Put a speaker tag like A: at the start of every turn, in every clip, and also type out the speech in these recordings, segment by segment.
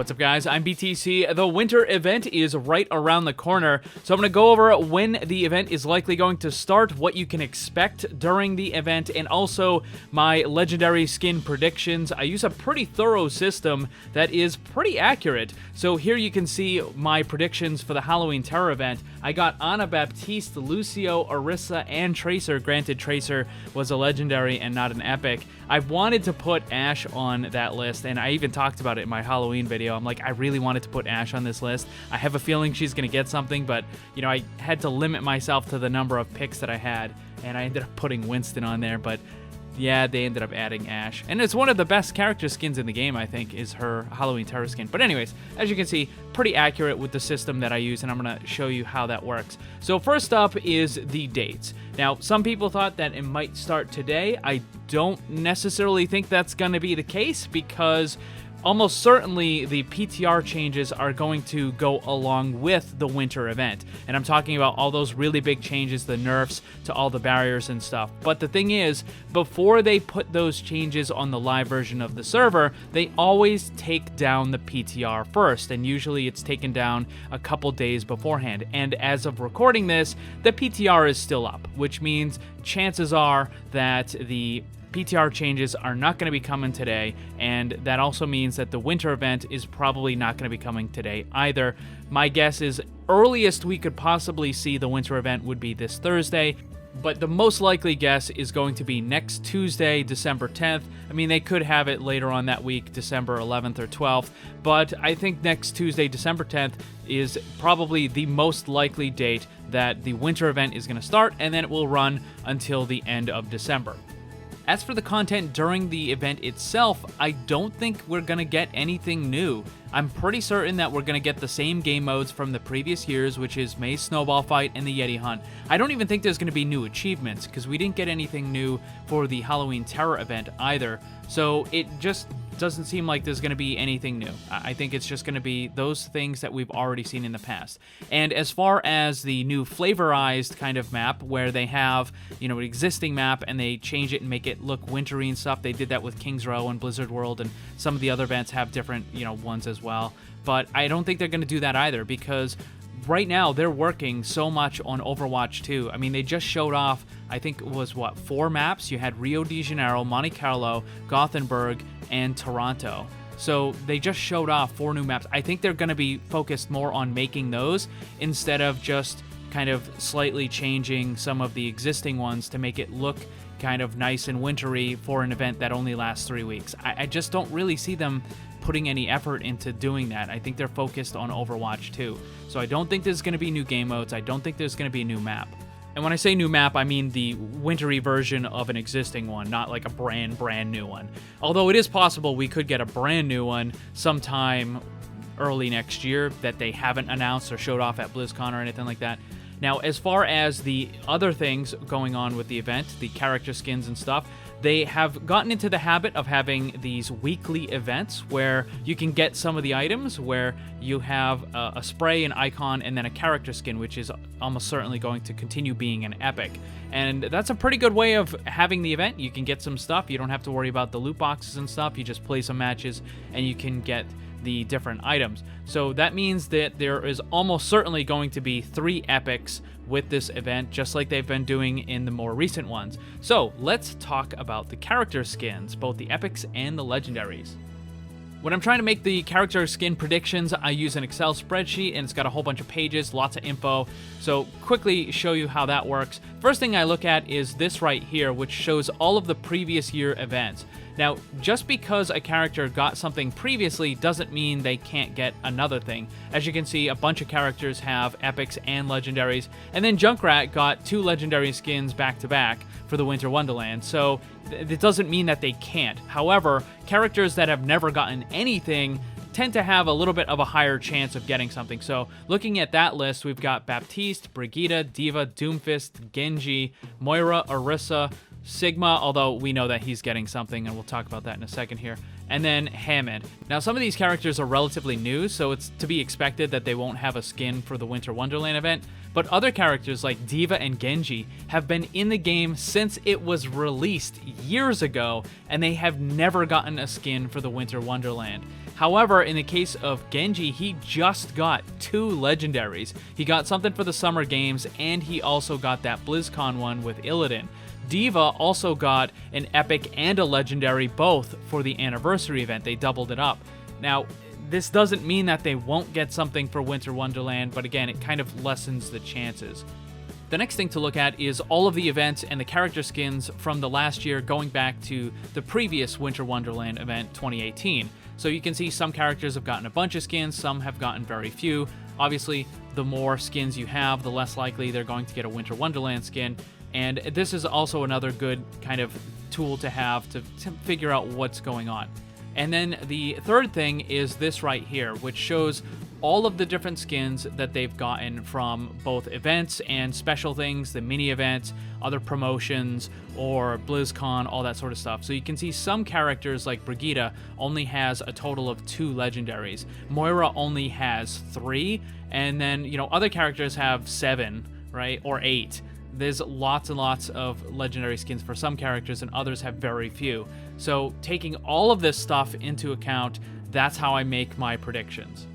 A: What's up, guys? I'm BTC. The winter event is right around the corner, so I'm going to go over when the event is likely going to start, what you can expect during the event, and also my legendary skin predictions. I use a pretty thorough system that is pretty accurate. So here you can see my predictions for the Halloween Terror event. I got Ana, Baptiste, Lucio, Orisa, and Tracer. Granted, Tracer was a legendary and not an epic. I wanted to put Ashe on that list, and I even talked about it in my Halloween video. I'm like, I really wanted to put Ashe on this list. I have a feeling she's going to get something, but, you know, I had to limit myself to the number of picks that I had, and I ended up putting Winston on there, but yeah, they ended up adding Ashe. And it's one of the best character skins in the game, I think, is her Halloween Terror skin. But anyways, as you can see, pretty accurate with the system that I use, and I'm going to show you how that works. So first up is the dates. Now, some people thought that it might start today. I don't necessarily think that's going to be the case because almost certainly the PTR changes are going to go along with the winter event. And I'm talking about all those really big changes, the nerfs to all the barriers and stuff. But the thing is, before they put those changes on the live version of the server, they always take down the PTR first. And usually it's taken down a couple days beforehand. And as of recording this, the PTR is still up, which means chances are that the PTR changes are not going to be coming today, and that also means that the winter event is probably not going to be coming today either. My guess is earliest we could possibly see the winter event would be this Thursday, but the most likely guess is going to be next Tuesday, December 10th. I mean, they could have it later on that week, December 11th or 12th, but I think next Tuesday, December 10th, is probably the most likely date that the winter event is going to start, and then it will run until the end of December. As for the content during the event itself, I don't think we're going to get anything new. I'm pretty certain that we're going to get the same game modes from the previous years, which is Maze Snowball Fight and the Yeti Hunt. I don't even think there's going to be new achievements, because we didn't get anything new for the Halloween Terror event either. So it just doesn't seem like there's going to be anything new. I think it's just going to be those things that we've already seen in the past. And as far as the new flavorized kind of map, where they have, you know, an existing map and they change it and make it look wintry and stuff, they did that with Kings Row and Blizzard World, and some of the other events have different, you know, ones as well. But I don't think they're going to do that either, because right now they're working so much on Overwatch 2. I mean, they just showed off, I think it was, 4 maps? You had Rio de Janeiro, Monte Carlo, Gothenburg, and Toronto. So they just showed off 4 new maps. I think they're going to be focused more on making those instead of just kind of slightly changing some of the existing ones to make it look kind of nice and wintry for an event that only lasts 3 weeks. I just don't really see them putting any effort into doing that. I think they're focused on Overwatch 2. So I don't think there's going to be new game modes. I don't think there's going to be a new map. And when I say new map, I mean the wintry version of an existing one, not like a brand new one. Although it is possible we could get a brand new one sometime early next year that they haven't announced or showed off at BlizzCon or anything like that. Now, as far as the other things going on with the event, the character skins and stuff, they have gotten into the habit of having these weekly events where you can get some of the items where you have a spray, an icon, and then a character skin, which is almost certainly going to continue being an epic. And that's a pretty good way of having the event. You can get some stuff. You don't have to worry about the loot boxes and stuff. You just play some matches and you can get the different items. So that means that there is almost certainly going to be 3 epics with this event, just like they've been doing in the more recent ones. So let's talk about the character skins, both the epics and the legendaries. When I'm trying to make the character skin predictions, I use an Excel spreadsheet, and it's got a whole bunch of pages, lots of info. So quickly show you how that works. First thing I look at is this right here, which shows all of the previous year events. Now, just because a character got something previously doesn't mean they can't get another thing. As you can see, a bunch of characters have epics and legendaries, and then Junkrat got 2 legendary skins back to back for the Winter Wonderland, so it doesn't mean that they can't. However, characters that have never gotten anything tend to have a little bit of a higher chance of getting something. So looking at that list, we've got Baptiste, Brigitte, Diva, Doomfist, Genji, Moira, Orisa, Sigma, although we know that he's getting something, and we'll talk about that in a second here, and then Hammond. Now, some of these characters are relatively new, so it's to be expected that they won't have a skin for the Winter Wonderland event, but other characters like Diva and Genji have been in the game since it was released years ago, and they have never gotten a skin for the Winter Wonderland. However, in the case of Genji, he just got 2 legendaries. He got something for the Summer Games, and he also got that BlizzCon one with Illidan. Diva also got an epic and a legendary both for the anniversary event. They doubled it up. Now, this doesn't mean that they won't get something for Winter Wonderland, but again, it kind of lessens the chances. The next thing to look at is all of the events and the character skins from the last year going back to the previous Winter Wonderland event 2018. So you can see some characters have gotten a bunch of skins, some have gotten very few. Obviously, the more skins you have, the less likely they're going to get a Winter Wonderland skin. And this is also another good kind of tool to have to figure out what's going on. And then the third thing is this right here, which shows all of the different skins that they've gotten from both events and special things, the mini events, other promotions, or BlizzCon, all that sort of stuff. So you can see some characters like Brigitte only has a total of 2 legendaries. Moira only has 3, and then, you know, other characters have 7, right, or 8. There's lots and lots of legendary skins for some characters, and others have very few. So taking all of this stuff into account, that's how I make my predictions.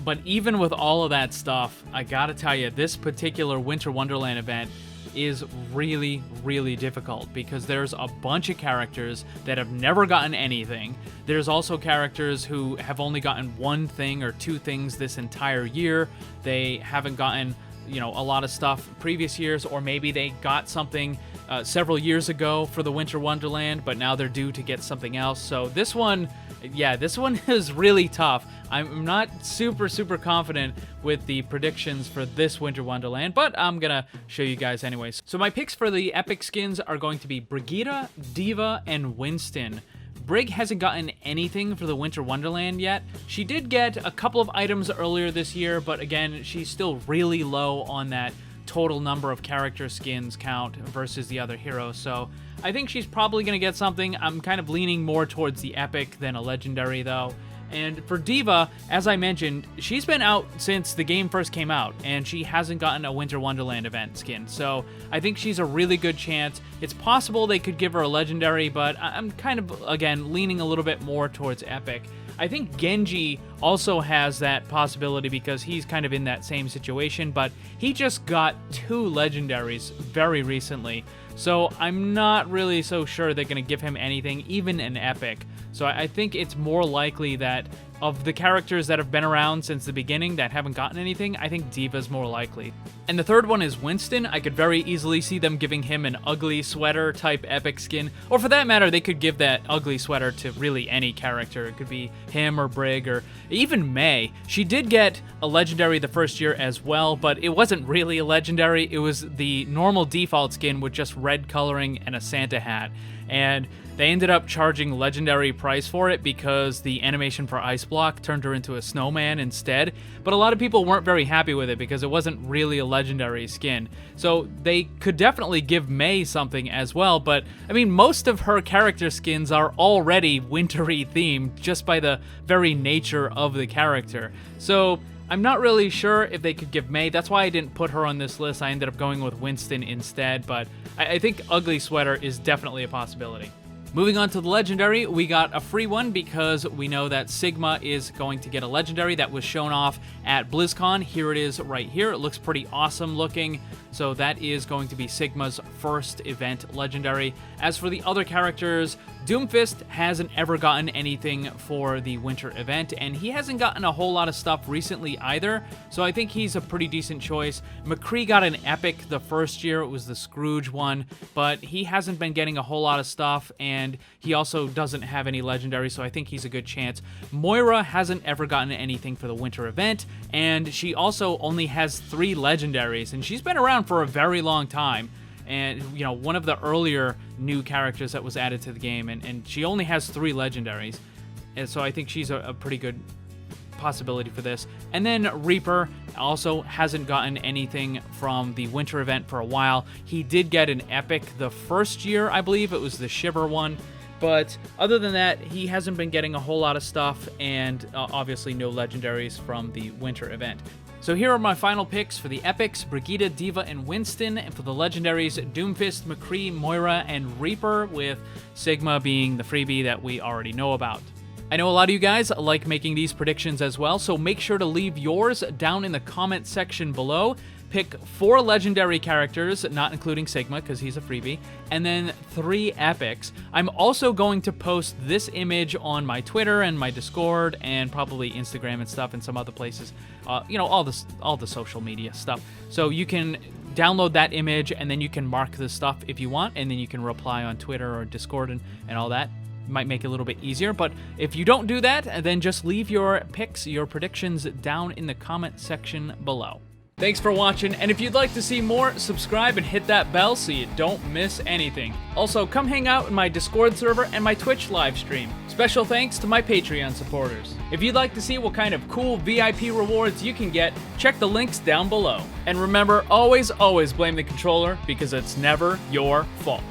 A: But even with all of that stuff, I gotta tell you, this particular Winter Wonderland event is really, really difficult because there's a bunch of characters that have never gotten anything. There's also characters who have only gotten 1 thing or 2 things this entire year. They haven't gotten, you know, a lot of stuff previous years, or maybe they got something several years ago for the Winter Wonderland, but now they're due to get something else. So this one is really tough. I'm not super confident with the predictions for this Winter Wonderland, but I'm gonna show you guys anyways. So my picks for the epic skins are going to be Brigitte, Diva, and Winston. Brig hasn't gotten anything for the Winter Wonderland yet. She did get a couple of items earlier this year, but again, she's still really low on that total number of character skins count versus the other heroes. So I think she's probably going to get something. I'm kind of leaning more towards the epic than a legendary though. And for Diva, as I mentioned, she's been out since the game first came out, and she hasn't gotten a Winter Wonderland event skin. So I think she's a really good chance. It's possible they could give her a legendary, but I'm kind of, again, leaning a little bit more towards epic. I think Genji also has that possibility because he's kind of in that same situation, but he just got 2 legendaries very recently. So I'm not really so sure they're going to give him anything, even an epic. So I think it's more likely that of the characters that have been around since the beginning that haven't gotten anything, I think Diva's more likely. And the third one is Winston. I could very easily see them giving him an ugly sweater type epic skin. Or for that matter, they could give that ugly sweater to really any character. It could be him or Brig or even Mei. She did get a legendary the first year as well, but it wasn't really a legendary. It was the normal default skin with just red coloring and a Santa hat. And they ended up charging legendary price for it because the animation for Ice Block turned her into a snowman instead. But a lot of people weren't very happy with it because it wasn't really a legendary skin. So they could definitely give Mei something as well. But I mean, most of her character skins are already wintry themed just by the very nature of the character. So I'm not really sure if they could give Mei. That's why I didn't put her on this list. I ended up going with Winston instead. But I think Ugly Sweater is definitely a possibility. Moving on to the legendary, we got a free one because we know that Sigma is going to get a legendary that was shown off at BlizzCon. Here it is right here. It looks pretty awesome looking. So that is going to be Sigma's first event legendary. As for the other characters, Doomfist hasn't ever gotten anything for the winter event, and he hasn't gotten a whole lot of stuff recently either, so I think he's a pretty decent choice. Mccree got an epic the first year. It was the Scrooge one, but he hasn't been getting a whole lot of stuff, and he also doesn't have any legendary, so I think he's a good chance. Moira hasn't ever gotten anything for the winter event, and she also only has 3 legendaries, and she's been around for a very long time. And, you know, one of the earlier new characters that was added to the game, and she only has 3 legendaries. And so I think she's a pretty good possibility for this. And then Reaper also hasn't gotten anything from the winter event for a while. He did get an epic the first year, I believe. It was the Shiver one. But other than that, he hasn't been getting a whole lot of stuff, and obviously no legendaries from the winter event. So here are my final picks for the epics: Brigitte, Diva, and Winston, and for the legendaries, Doomfist, Mccree, Moira, and Reaper, with Sigma being the freebie that we already know about. I know a lot of you guys like making these predictions as well, so make sure to leave yours down in the comment section below. Pick 4 legendary characters, not including Sigma, because he's a freebie, and then 3 epics. I'm also going to post this image on my Twitter and my Discord and probably Instagram and stuff and some other places. You know, all the social media stuff. So you can download that image and then you can mark the stuff if you want, and then you can reply on Twitter or Discord and all that. Might make it a little bit easier, but if you don't do that, then just leave your picks, your predictions down in the comment section below. Thanks for watching, and if you'd like to see more, subscribe and hit that bell so you don't miss anything. Also, come hang out in my Discord server and my Twitch live stream. Special thanks to my Patreon supporters. If you'd like to see what kind of cool VIP rewards you can get, check the links down below. And remember, always blame the controller, because it's never your fault.